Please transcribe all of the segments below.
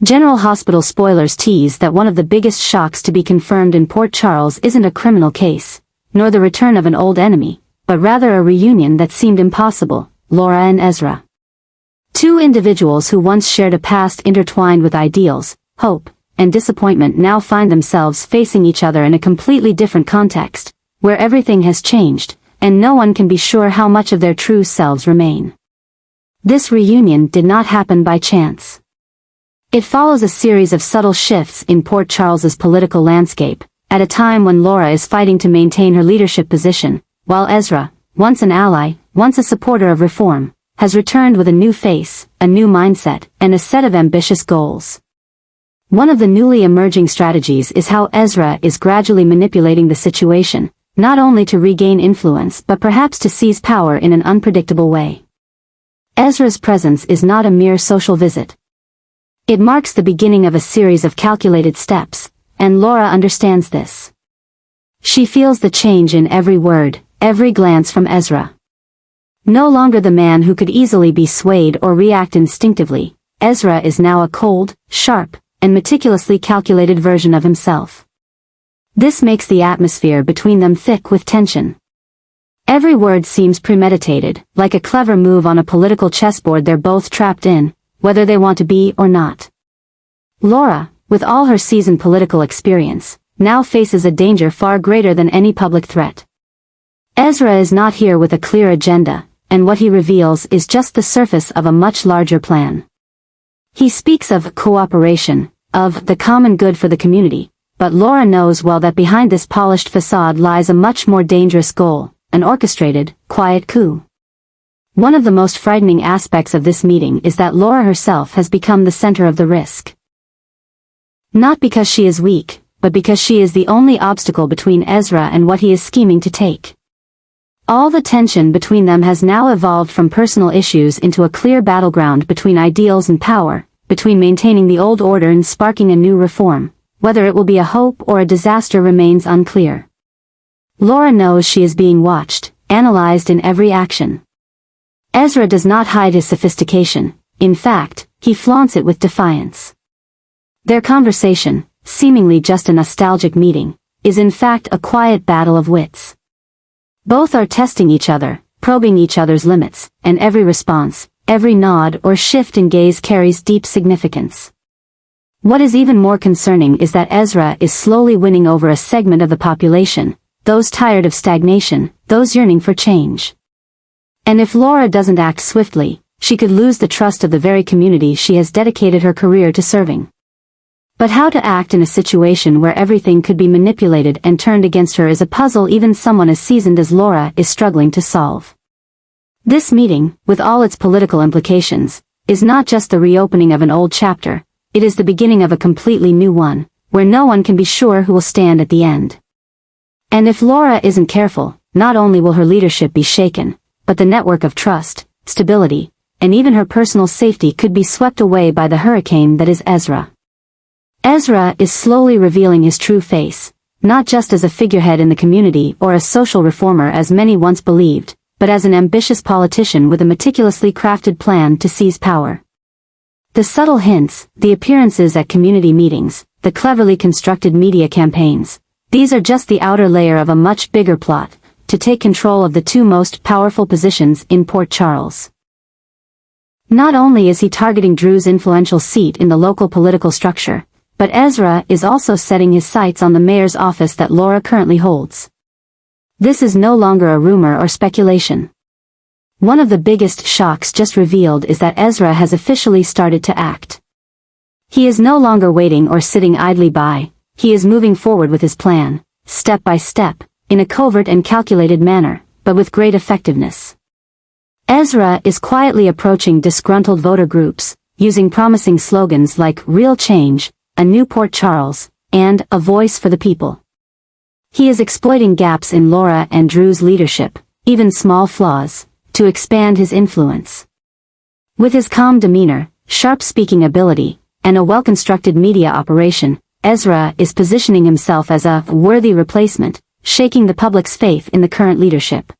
General Hospital spoilers tease that one of the biggest shocks to be confirmed in Port Charles isn't a criminal case, nor the return of an old enemy, but rather a reunion that seemed impossible, Laura and Ezra. Two individuals who once shared a past intertwined with ideals, hope, and disappointment now find themselves facing each other in a completely different context, where everything has changed, and no one can be sure how much of their true selves remain. This reunion did not happen by chance. It follows a series of subtle shifts in Port Charles's political landscape, at a time when Laura is fighting to maintain her leadership position, while Ezra, once an ally, once a supporter of reform, has returned with a new face, a new mindset, and a set of ambitious goals. One of the newly emerging strategies is how Ezra is gradually manipulating the situation, not only to regain influence but perhaps to seize power in an unpredictable way. Ezra's presence is not a mere social visit. It marks the beginning of a series of calculated steps, and Laura understands this. She feels the change in every word, every glance from Ezra. No longer the man who could easily be swayed or react instinctively, Ezra is now a cold, sharp, and meticulously calculated version of himself. This makes the atmosphere between them thick with tension. Every word seems premeditated, like a clever move on a political chessboard they're both trapped in, whether they want to be or not. Laura, with all her seasoned political experience, now faces a danger far greater than any public threat. Ezra is not here with a clear agenda, and what he reveals is just the surface of a much larger plan. He speaks of cooperation, of the common good for the community, but Laura knows well that behind this polished facade lies a much more dangerous goal, an orchestrated, quiet coup. One of the most frightening aspects of this meeting is that Laura herself has become the center of the risk. Not because she is weak, but because she is the only obstacle between Ezra and what he is scheming to take. All the tension between them has now evolved from personal issues into a clear battleground between ideals and power, between maintaining the old order and sparking a new reform. Whether it will be a hope or a disaster remains unclear. Laura knows she is being watched, analyzed in every action. Ezra does not hide his sophistication, in fact, he flaunts it with defiance. Their conversation, seemingly just a nostalgic meeting, is in fact a quiet battle of wits. Both are testing each other, probing each other's limits, and every response, every nod or shift in gaze carries deep significance. What is even more concerning is that Ezra is slowly winning over a segment of the population, those tired of stagnation, those yearning for change. And if Laura doesn't act swiftly, she could lose the trust of the very community she has dedicated her career to serving. But how to act in a situation where everything could be manipulated and turned against her is a puzzle even someone as seasoned as Laura is struggling to solve. This meeting, with all its political implications, is not just the reopening of an old chapter, it is the beginning of a completely new one, where no one can be sure who will stand at the end. And if Laura isn't careful, not only will her leadership be shaken, but the network of trust, stability, and even her personal safety could be swept away by the hurricane that is Ezra. Ezra is slowly revealing his true face, not just as a figurehead in the community or a social reformer as many once believed, but as an ambitious politician with a meticulously crafted plan to seize power. The subtle hints, the appearances at community meetings, the cleverly constructed media campaigns, these are just the outer layer of a much bigger plot, to take control of the two most powerful positions in Port Charles. Not only is he targeting Drew's influential seat in the local political structure, but Ezra is also setting his sights on the mayor's office that Laura currently holds. This is no longer a rumor or speculation. One of the biggest shocks just revealed is that Ezra has officially started to act. He is no longer waiting or sitting idly by, he is moving forward with his plan, step by step, in a covert and calculated manner, but with great effectiveness. Ezra is quietly approaching disgruntled voter groups, using promising slogans like "Real Change," "A New Port Charles," and "A Voice for the People." He is exploiting gaps in Laura and Drew's leadership, even small flaws, to expand his influence. With his calm demeanor, sharp speaking ability, and a well-constructed media operation, Ezra is positioning himself as a worthy replacement, shaking the public's faith in the current leadership.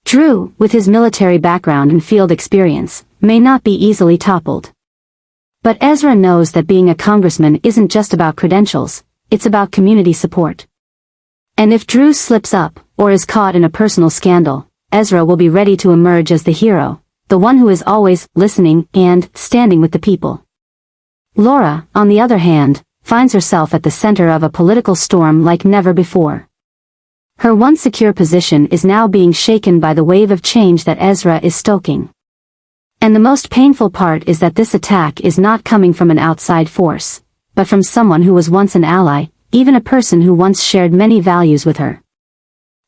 Drew, with his military background and field experience, may not be easily toppled. But Ezra knows that being a congressman isn't just about credentials, it's about community support. And if Drew slips up, or is caught in a personal scandal, Ezra will be ready to emerge as the hero, the one who is always listening and standing with the people. Laura, on the other hand, finds herself at the center of a political storm like never before. Her once secure position is now being shaken by the wave of change that Ezra is stoking. And the most painful part is that this attack is not coming from an outside force, but from someone who was once an ally, even a person who once shared many values with her.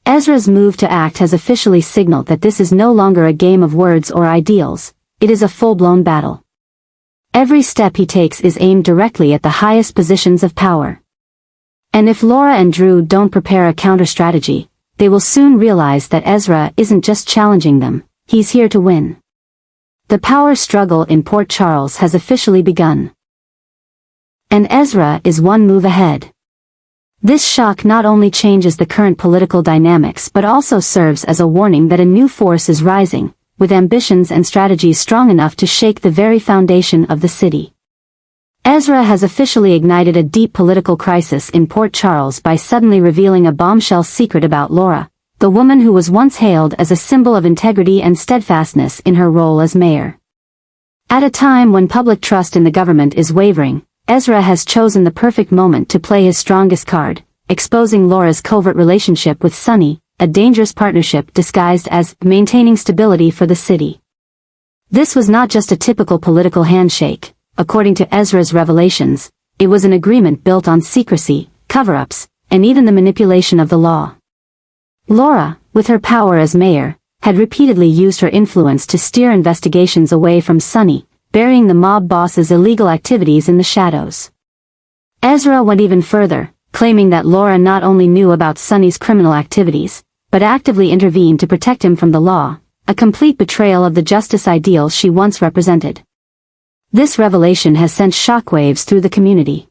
Ezra's move to act has officially signaled that this is no longer a game of words or ideals, it is a full-blown battle. Every step he takes is aimed directly at the highest positions of power. And if Laura and Drew don't prepare a counter-strategy, they will soon realize that Ezra isn't just challenging them, he's here to win. The power struggle in Port Charles has officially begun. And Ezra is one move ahead. This shock not only changes the current political dynamics but also serves as a warning that a new force is rising, with ambitions and strategies strong enough to shake the very foundation of the city. Ezra has officially ignited a deep political crisis in Port Charles by suddenly revealing a bombshell secret about Laura, the woman who was once hailed as a symbol of integrity and steadfastness in her role as mayor. At a time when public trust in the government is wavering, Ezra has chosen the perfect moment to play his strongest card, exposing Laura's covert relationship with Sonny, a dangerous partnership disguised as maintaining stability for the city. This was not just a typical political handshake. According to Ezra's revelations, it was an agreement built on secrecy, cover-ups, and even the manipulation of the law. Laura, with her power as mayor, had repeatedly used her influence to steer investigations away from Sonny, burying the mob boss's illegal activities in the shadows. Ezra went even further, claiming that Laura not only knew about Sonny's criminal activities, but actively intervened to protect him from the law, a complete betrayal of the justice ideal she once represented. This revelation has sent shockwaves through the community.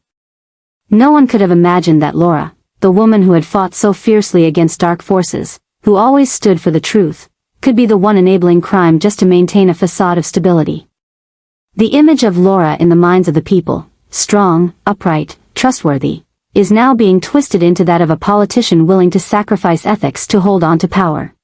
No one could have imagined that Laura, the woman who had fought so fiercely against dark forces, who always stood for the truth, could be the one enabling crime just to maintain a facade of stability. The image of Laura in the minds of the people, strong, upright, trustworthy, is now being twisted into that of a politician willing to sacrifice ethics to hold on to power.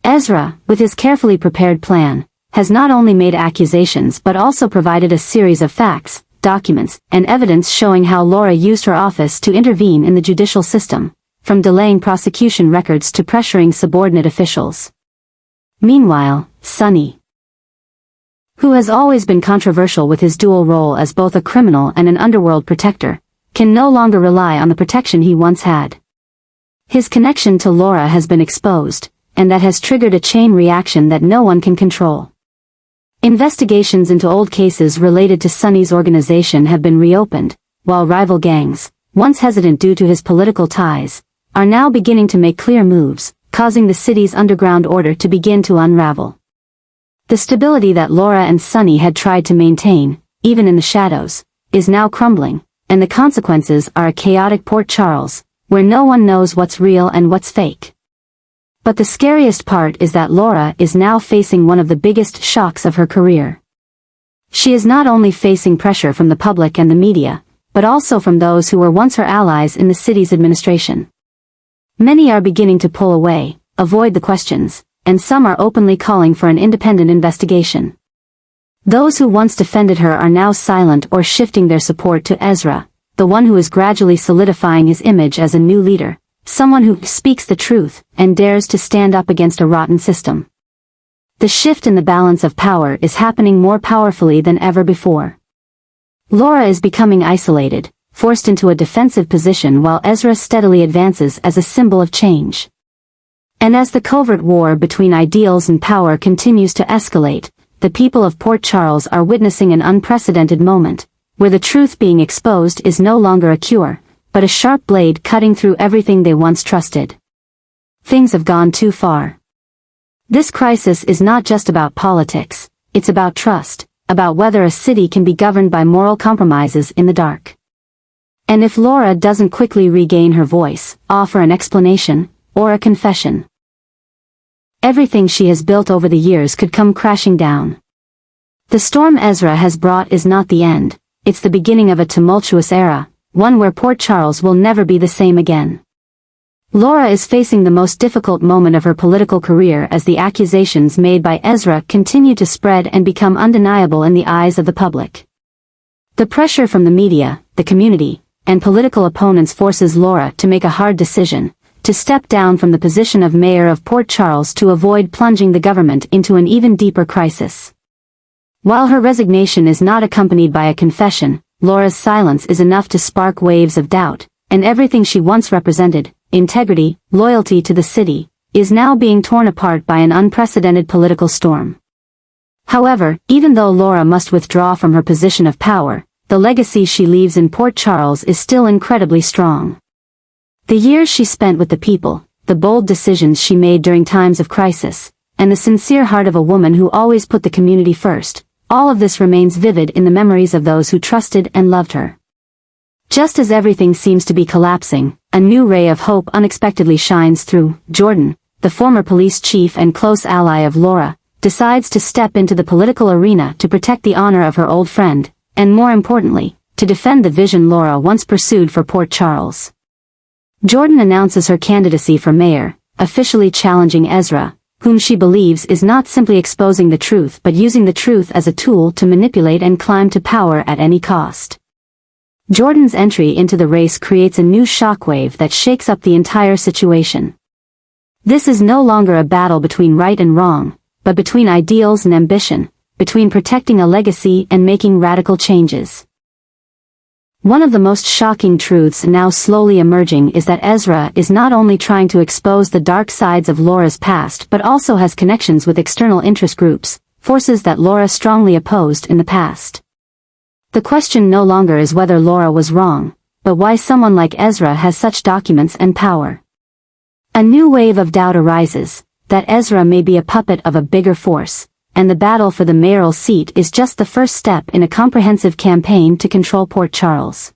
Ezra, with his carefully prepared plan, has not only made accusations but also provided a series of facts, documents, and evidence showing how Laura used her office to intervene in the judicial system, from delaying prosecution records to pressuring subordinate officials. Meanwhile, Sonny, who has always been controversial with his dual role as both a criminal and an underworld protector, can no longer rely on the protection he once had. His connection to Laura has been exposed, and that has triggered a chain reaction that no one can control. Investigations into old cases related to Sonny's organization have been reopened, while rival gangs, once hesitant due to his political ties, are now beginning to make clear moves, causing the city's underground order to begin to unravel. The stability that Laura and Sonny had tried to maintain, even in the shadows, is now crumbling, and the consequences are a chaotic Port Charles, where no one knows what's real and what's fake. But the scariest part is that Laura is now facing one of the biggest shocks of her career. She is not only facing pressure from the public and the media, but also from those who were once her allies in the city's administration. Many are beginning to pull away, avoid the questions, and some are openly calling for an independent investigation. Those who once defended her are now silent or shifting their support to Ezra, the one who is gradually solidifying his image as a new leader, someone who speaks the truth and dares to stand up against a rotten system. The shift in the balance of power is happening more powerfully than ever before. Laura is becoming isolated, forced into a defensive position while Ezra steadily advances as a symbol of change. And as the covert war between ideals and power continues to escalate, the people of Port Charles are witnessing an unprecedented moment, where the truth being exposed is no longer a cure, but a sharp blade cutting through everything they once trusted. Things have gone too far. This crisis is not just about politics, it's about trust, about whether a city can be governed by moral compromises in the dark. And if Laura doesn't quickly regain her voice, offer an explanation, or a confession, everything she has built over the years could come crashing down. The storm Ezra has brought is not the end, it's the beginning of a tumultuous era, one where Port Charles will never be the same again. Laura is facing the most difficult moment of her political career as the accusations made by Ezra continue to spread and become undeniable in the eyes of the public. The pressure from the media, the community, and political opponents forces Laura to make a hard decision, to step down from the position of mayor of Port Charles to avoid plunging the government into an even deeper crisis. While her resignation is not accompanied by a confession, Laura's silence is enough to spark waves of doubt, and everything she once represented, integrity, loyalty to the city, is now being torn apart by an unprecedented political storm. However, even though Laura must withdraw from her position of power, the legacy she leaves in Port Charles is still incredibly strong. The years she spent with the people, the bold decisions she made during times of crisis, and the sincere heart of a woman who always put the community first, all of this remains vivid in the memories of those who trusted and loved her. Just as everything seems to be collapsing, a new ray of hope unexpectedly shines through. Jordan, the former police chief and close ally of Laura, decides to step into the political arena to protect the honor of her old friend, and more importantly, to defend the vision Laura once pursued for Port Charles. Jordan announces her candidacy for mayor, officially challenging Ezra, whom she believes is not simply exposing the truth but using the truth as a tool to manipulate and climb to power at any cost. Jordan's entry into the race creates a new shockwave that shakes up the entire situation. This is no longer a battle between right and wrong, but between ideals and ambition, between protecting a legacy and making radical changes. One of the most shocking truths now slowly emerging is that Ezra is not only trying to expose the dark sides of Laura's past but also has connections with external interest groups, forces that Laura strongly opposed in the past. The question no longer is whether Laura was wrong, but why someone like Ezra has such documents and power. A new wave of doubt arises, that Ezra may be a puppet of a bigger force, and the battle for the mayoral seat is just the first step in a comprehensive campaign to control Port Charles.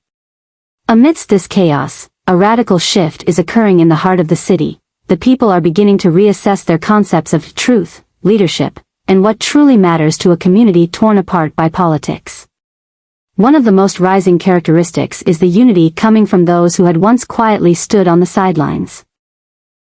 Amidst this chaos, a radical shift is occurring in the heart of the city. The people are beginning to reassess their concepts of truth, leadership, and what truly matters to a community torn apart by politics. One of the most rising characteristics is the unity coming from those who had once quietly stood on the sidelines.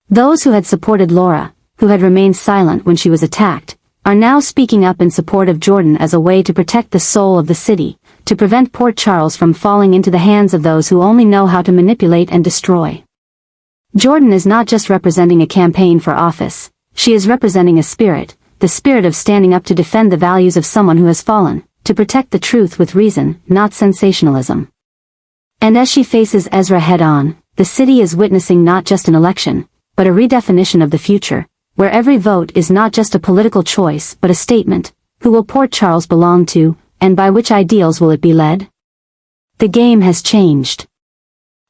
Those who had supported Laura, who had remained silent when she was attacked, are now speaking up in support of Jordan as a way to protect the soul of the city, to prevent Port Charles from falling into the hands of those who only know how to manipulate and destroy. Jordan is not just representing a campaign for office, she is representing a spirit, the spirit of standing up to defend the values of someone who has fallen, to protect the truth with reason, not sensationalism. And as she faces Ezra head-on, the city is witnessing not just an election, but a redefinition of the future, where every vote is not just a political choice but a statement. Who will Port Charles belong to, and by which ideals will it be led? The game has changed.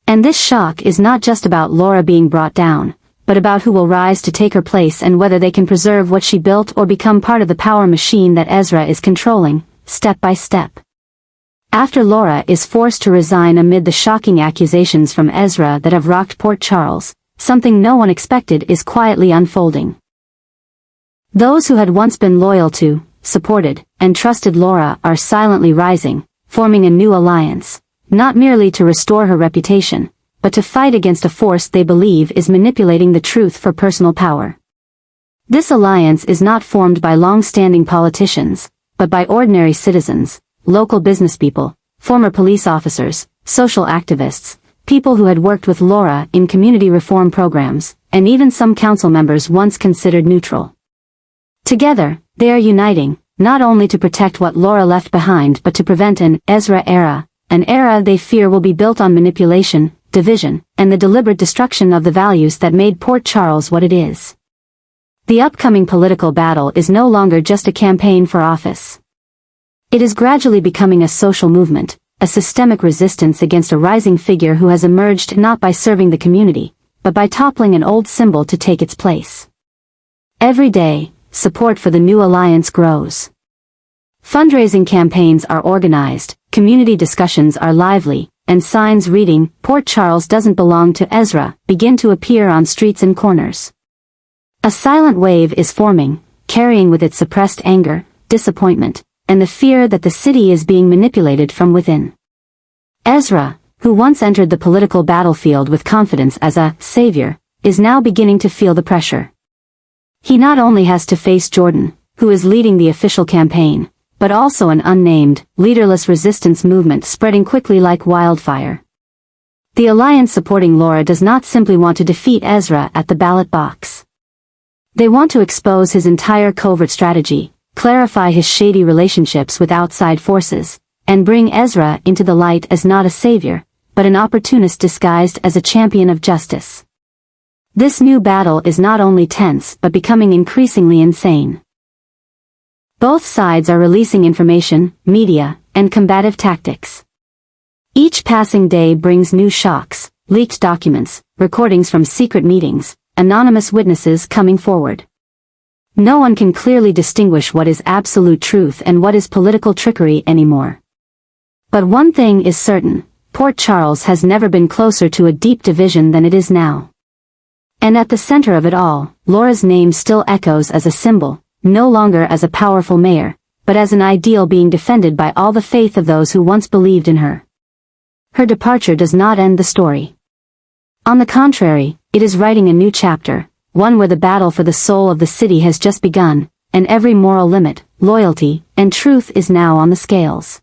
And this shock is not just about Laura being brought down, but about who will rise to take her place and whether they can preserve what she built or become part of the power machine that Ezra is controlling, step by step. After Laura is forced to resign amid the shocking accusations from Ezra that have rocked Port Charles, something no one expected is quietly unfolding. Those who had once been loyal to, supported, and trusted Laura are silently rising, forming a new alliance, not merely to restore her reputation, but to fight against a force they believe is manipulating the truth for personal power. This alliance is not formed by long-standing politicians, but by ordinary citizens, local businesspeople, former police officers, social activists, people who had worked with Laura in community reform programs, and even some council members once considered neutral. Together, they are uniting, not only to protect what Laura left behind but to prevent an Ezra era, an era they fear will be built on manipulation, division, and the deliberate destruction of the values that made Port Charles what it is. The upcoming political battle is no longer just a campaign for office. It is gradually becoming a social movement, a systemic resistance against a rising figure who has emerged not by serving the community, but by toppling an old symbol to take its place. Every day, support for the new alliance grows. Fundraising campaigns are organized, community discussions are lively, and signs reading, "Port Charles doesn't belong to Ezra," begin to appear on streets and corners. A silent wave is forming, carrying with it suppressed anger, disappointment, and the fear that the city is being manipulated from within. Ezra, who once entered the political battlefield with confidence as a savior, is now beginning to feel the pressure. He not only has to face Jordan, who is leading the official campaign, but also an unnamed, leaderless resistance movement spreading quickly like wildfire. The alliance supporting Laura does not simply want to defeat Ezra at the ballot box. They want to expose his entire covert strategy, clarify his shady relationships with outside forces, and bring Ezra into the light as not a savior, but an opportunist disguised as a champion of justice. This new battle is not only tense but becoming increasingly insane. Both sides are releasing information, media, and combative tactics. Each passing day brings new shocks, leaked documents, recordings from secret meetings, anonymous witnesses coming forward. No one can clearly distinguish what is absolute truth and what is political trickery anymore. But one thing is certain, Port Charles has never been closer to a deep division than it is now. And at the center of it all, Laura's name still echoes as a symbol, no longer as a powerful mayor, but as an ideal being defended by all the faith of those who once believed in her. Her departure does not end the story. On the contrary, it is writing a new chapter, one where the battle for the soul of the city has just begun, and every moral limit, loyalty, and truth is now on the scales.